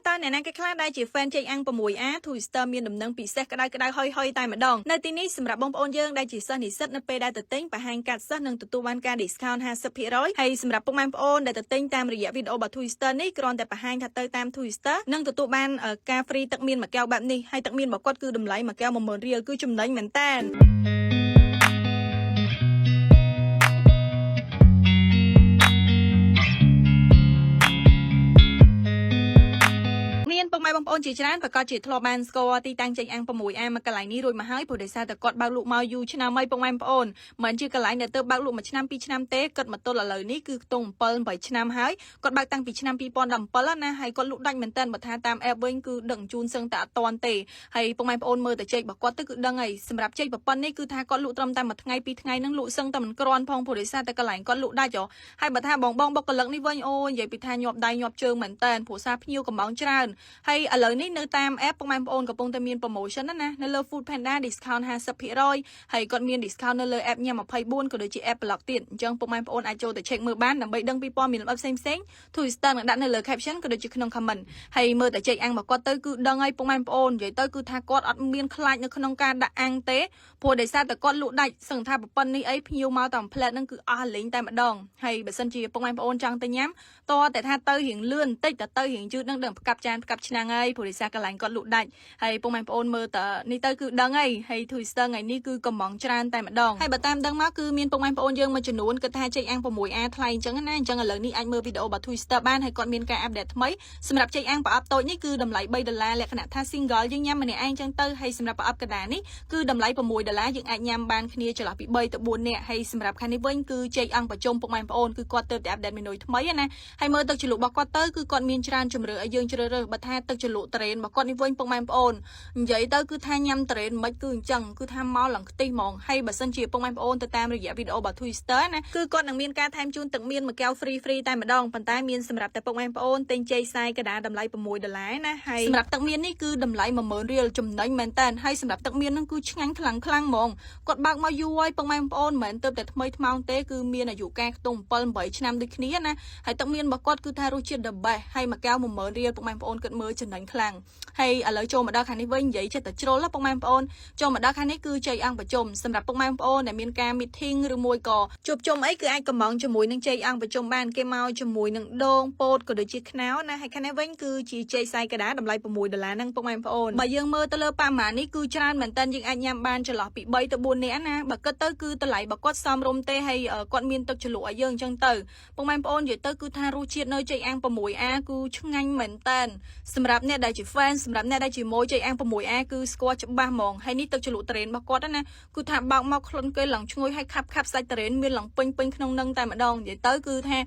តើអ្នកណាគេខ្លះដែលជា fan ចេកអាំង 6A Twister មានដំណឹងពិសេសក្តៅៗហុយៗតែម្ដងនៅទីនេះសម្រាប់បងប្អូនយើងដែលជាសិស្សនិស្សិតនៅពេលដែលទៅទិញបង្ហាញកាតសិស្សនឹងទទួលបានការ discount 50% ហើយសម្រាប់ពុកម៉ែបងប្អូនដែលទៅទិញតាមរយៈវីដេអូរបស់ Twister នេះគ្រាន់តែបង្ហាញថាទៅតាម Twister នឹងទទួលបានការ free ទឹកមានមួយកែវបែបនេះហើយទឹកមានរបស់គាត់គឺតម្លៃមួយកែវ 10000 រៀលគឺចំណេញមែនតើពុកម៉ែបងប្អូនជាច្រើនប្រកាសជាធ្លាប់បានស្គាល់ទីតាំងចេកអាំង 6A មកកន្លែងនេះរួចមកហើយព្រោះដោយសារតែគាត់បើកលក់មកយូរឆ្នាំហើយពុកម៉ែបងប្អូនមិនជាកន្លែងដែលទៅបើកលក់1ឆ្នាំ2ឆ្នាំទេគាត់មកទល់ឥឡូវនេះគឺខ្ទង់7 8ឆ្នាំហើយគាត់បើកតាំងពីឆ្នាំ2017ណាហើយគាត់លក់ដាច់មែនតើបើថាតាម app វិញគឺដឹកជញ្ជូនសឹងតែអត់តាន់ទេហើយពុកម៉ែបងប្អូនមើលតែចេករបស់គាត់ទៅគឺដឹងហើយសម្រាប់ចេកប្រប៉ុណ្ណនេះគឺថាគាត់លក់ត្រឹមតែមួយថ្ងៃពីរថ្ងៃនឹងលក់សឹងតែមិនគ្រាន់ផងព្រោះដោយសារតែកន្លែងគាត់លក់ដាច់ហើយបើថាបងបុគ្គលិកនេះវិញអូនិយាយពីថាញាប់ដៃញាប់ជើងមែនតើព្រោះសារភ្ញៀវកំងច្រើនហើយឥឡូវនេះនៅតាម app ពុកម៉ែបងប្អូនកំពុងតែមាន promotion ណានៅលើ Food Panda discount 50%ហើយគាត់មាន discount នៅលើ app ញ៉ាំ24ក៏ដូចជា app block ទៀតអញ្ចឹងពុកម៉ែបងប្អូនអាចចូលទៅ check មើលបានដើម្បីដឹងពីព័ត៌មានលម្អិតផ្សេងៗ Twister នឹងដាក់នៅលើ caption ក៏ដូចជាក្នុង comment ហើយមើលតែចេកអាំងរបស់គាត់ទៅគឺដឹងហើយពុកម៉ែបងប្អូននិយាយទៅគឺថាគាត់អត់មានខ្លាចនៅក្នុងការដាក់អាំងទេព្រោះដោយសារតែគាត់លក់ដាច់សឹងថាប្រព័ន្ធនេះអីភ្ញៀវមកតាម plate ហ្នឹងគឺអស់លេងតែម្ដងហើយបើសិនជាពុកម៉ែបងប្អូនចង់ទៅញ៉ាំតើតែថាទៅរៀងលឿនបន្តិចទៅរៀងយឺតនឹងដឹងផ្កាប់ចានផ្កាប់ឆ្នាំងហើយព្រោះដោយសារកន្លែងគាត់លក់ដាច់ហើយពុកម៉ែបងប្អូនមើលតើនេះទៅគឺដឹងហើយ Twister ថ្ងៃនេះគឺកំងច្រើនតែម្ដងហើយបើតាមដឹងមកគឺមានពុកម៉ែបងប្អូនយើងមួយចំនួនគិតថាចេកអាំង 6A ថ្លៃអញ្ចឹងណាអញ្ចឹងឥឡូវនេះអាចមើលវីដេអូរបស់ Twister បានហើយគាត់មានការអាប់ដេតថ្មីសម្រាប់ចេកអាំងប្រអប់តូចនេះគឺតម្លៃ$3លក្ខណៈថា single យើងញ៉ាំម្នាក់ឯងអញ្ចឹងទៅហើយសម្រាប់ប្រអប់កណ្ដាលនេះគឺតម្លៃ$6យើងអាចញ៉ាំបានគ្នាចន្លោះពី3ទៅ4នាក់ហើយសម្រាប់ខាងនេះវិញគឺចេកអាំងប្រជុំពុកម៉ែបងប្អូនគឺគាត់ទើបតែអាប់ដេតមេនុយថ្មីណាហើយមើលទឹកជ្រលក់របស់គាត់ទៅគឺគាត់មានច្រើនជម្រើសឲ្យយើងជ្រើសរើសបើថាទឹកជ្រលក់តរ៉េនរបស់គាត់នេះវិញពុកម៉ែបងប្អូននិយាយទៅគឺថាញ៉ាំតរ៉េនមិនគឺអញ្ចឹងគឺថាមកឡើងខ្ទិះហ្មងហើយបើសិនជាពុកម៉ែបងប្អូនទៅតាមរយៈវីដេអូរបស់ Twister ណាគឺគាត់នឹងមានការថែមជូនទឹកមានមួយកែវ free តែម្ដងប៉ុន្តែមានសម្រាប់តែពុកម៉ែបងប្អូនទិញចេកសាយកដាតម្លៃ$6ណាហើយសម្រាប់ទឹកមាននេះគឺតម្លៃ10000រៀលចំណេញមែនតើហើយសម្រាប់ទឹកមាននឹងគឺឆ្ងាញ់ខ្លាំងហ្មងគាត់បើកមកយូរហើយពុកម៉ែបងប្អូនមិនមែនទៅតែថ្មីថ្មោងទេគឺមានអាយុកាលខ្ទង់7 8ឆ្នាំដូចគ្នាណាហើយទឹកមានរបស់គាត់គឺថារសជាតិ the best ហើយមួយកែវ10000រៀលពុកម៉ែបងប្អូនគិតមើលចំណេញខ្លាំងហើយឥឡូវចូលមកដល់ខាងនេះវិញនិយាយចិត្តតែជ្រុលពុកម៉ែបងប្អូនចូលមកដល់ខាងនេះគឺចេកអាំងប្រជុំសម្រាប់ពុកម៉ែបងប្អូនដែលមានការ meeting ឬមួយក៏ជួបជុំអីគឺអាចកំងជាមួយនឹងចេកអាំងប្រជុំបានគេមកជាមួយនឹងដូងពោតក៏ដូចជាខ្នោណាហើយខាងនេះវិញគឺជាចេកសាយកដាតម្លៃ$6ហ្នឹងពុកម៉ែបងប្អូនបើយើងមើលទៅលើប៉ាម៉ានេះគឺច្រើនមែនតើយើងអាចញ៉ាំបានចន្លោះពី3ទៅ4នាក់ណាបើគិតទៅគឺតម្លៃរបស់គាត់សមរម្យទេហើយគាត់មានទឹកជ្រលក់ឲ្យយើងអញ្ចឹងទៅពុកម៉ែបងប្អូននិយាយទៅគឺថារសជាតិនៅចេកអាំង 6A គឺឆ្ងាញ់មែនតើសម្រាប់អ្នកដែលជា fan សម្រាប់អ្នកដែលជាម៉ូយចេកអាំង 6A គឺស្គាល់ច្បាស់ហ្មងហើយនេះទឹកជ្រលក់តរ៉េនរបស់គាត់ណាគឺថាបោកមកខ្លួនគេឡើងឈ្ងុយហើយខាប់សាច់តរ៉េនមានឡើងពេញក្នុងនឹងតែម្ដងនិយាយទៅគឺថា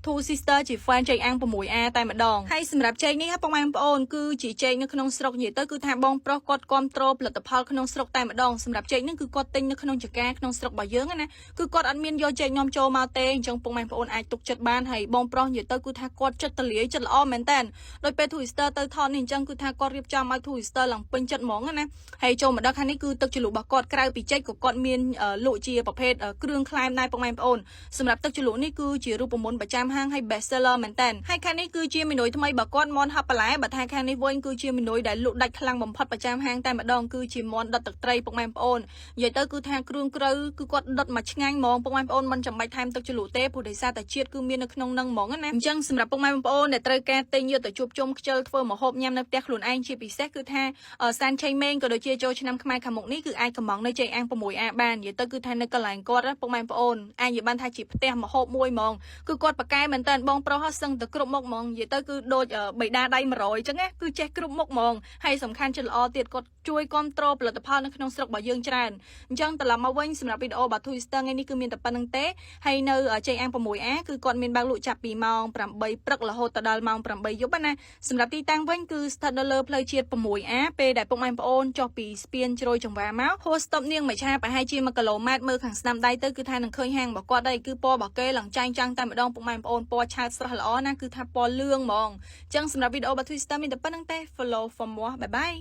Two Sister ជា fan ចេកអាំង 6A តែម្ដងហើយសម្រាប់ចេកនេះពុកម៉ែបងប្អូនគឺជាចេកនៅក្នុងស្រុកនិយាយទៅគឺថាបងប្រុសគាត់គ្រប់គ្រងផលិតផលក្នុងស្រុកតែម្ដងសម្រាប់ចេកនេះគឺគាត់ទិញនៅក្នុងចការក្នុងស្រុករបស់យើងណាគឺគាត់អត់មានយកចេកនាំចូលមកទេអញ្ចឹងពុកម៉ែបងប្អូនអាចទុកចិត្តបានហើយបងប្រុសនិយាយទៅគឺថាគាត់ចិត្តទលាយចិត្តល្អមែនតើដោយពេល Twister ទៅថតនេះអញ្ចឹងគឺថាគាត់រៀបចំឲ្យ Twister ឡើងពេញចិត្តហ្មងណាហើយចូលមកដល់ខាងនេះគឺទឹកជ្រលក់របស់គាត់ក្រៅពីចេកក៏គាត់មានលក់ជាប្រភេទគ្រឿងក្លែមដែរពុកម៉ែបងប្អូនសម្រាប់ទឹកជ្រលក់នេះគឺជារូបមន្តប្រចាំហាងហើយ best seller មែនតើហើយខាងនេះគឺជាមេនុយថ្មីរបស់គាត់មន់ហប់បន្លែបើថាខាងនេះវិញគឺជាមេនុយដែលលក់ដាច់ខ្លាំងបំផុតប្រចាំហាងតែម្ដងគឺជាមន់ដុតទឹកត្រីពុកម៉ែបងប្អូននិយាយទៅគឺថាគ្រឿងក្រៅគឺគាត់ដុតមកឆ្ងាញ់ហ្មងពុកម៉ែបងប្អូនមិនចាំបាច់ថែមទឹកជ្រលក់ទេព្រោះដោយសារតែជាតិគឺមាននៅក្នុងនឹងហ្មងណាអញ្ចឹងសម្រាប់ពុកម៉ែបងប្អូនដែលត្រូវការទិញយកទៅជួបជុំខ្ជិលធ្វើម្ហូបញ៉ាំនៅផ្ទះខ្លួនឯងជាពិសេសគឺថាសានឆៃមេងក៏ដូចជាចូលឆ្នាំខ្មែរខាងមុខនេះគឺអាចកំងនៅចេកអាំង 6A បាននិយាយទៅគឺថានៅកន្លែងគាត់ពុកម៉ែបងប្អូនអាចនិយាយបានថាជាផ្ទះម្ហូបមួយហ្មងគឺគាត់ប៉ាកែមែនតើបងប្រុសសឹងទៅគ្រប់មុខហ្មងនិយាយទៅគឺដូចបិតាដៃ100អញ្ចឹងណាគឺចេះគ្រប់មុខហ្មងហើយសំខាន់ចិត្តល្អទៀតគាត់ជួយគ្រប់គ្រងផលិតផលនៅក្នុងស្រុករបស់យើងច្រើនអញ្ចឹងត្រឡប់មកវិញសម្រាប់វីដេអូរបស់ Twister ថ្ងៃនេះគឺមានតែប៉ុណ្្នឹងទេហើយនៅចេកអាំង 6A គឺគាត់មានបើកលក់ចាប់ពីម៉ោង8ព្រឹករហូតដល់ម៉ោង8យប់ណាសម្រាប់ទីតាំងវិញគឺស្ថិតនៅលើផ្លូវជាតិ 6A ពេលដែលពុកម៉ែបងប្អូនចុះពីស្ពានជ្រោយចង្វាមកហួសស្តុបនាងមច្ឆាប្រហែលជា1គីឡូម៉ែត្រមើលខាងស្ដាំដៃទៅគឺថានឹងឃើញហាងរបស់គាត់ដែរគឺពណ៌របស់គេឡើងចាញ់ចាំងតែម្ដងពុកម៉ែបងប្អូនពណ៌ឆើតស្រស់ល្អណាគឺថាពណ៌លឿងហ្មងអញ្ចឹងសម្រាប់វីដេអូរបស់ Twister មានតែប៉ុណ្្នឹងទេ follow for more bye bye